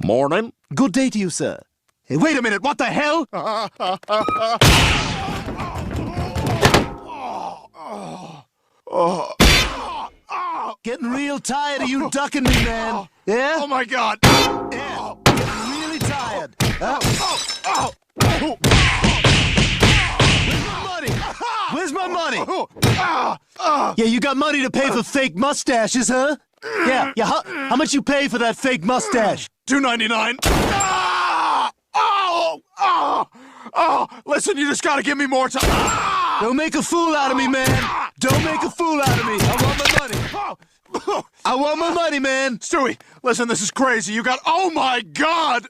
Morning. Good day to you, sir. Hey, wait a minute, what the hell? Getting real tired of you ducking me, man. Yeah? Oh my God! Yeah. Getting really tired. Where's my money? Yeah, you got money to pay for fake mustaches, huh? Yeah. How much you pay for that fake mustache? $2.99. Listen, you just gotta give me more time. Don't make a fool out of me, man. Don't make a fool out of me. I want my money. I want my money, man. Stewie, listen, this is crazy. You got... Oh my God!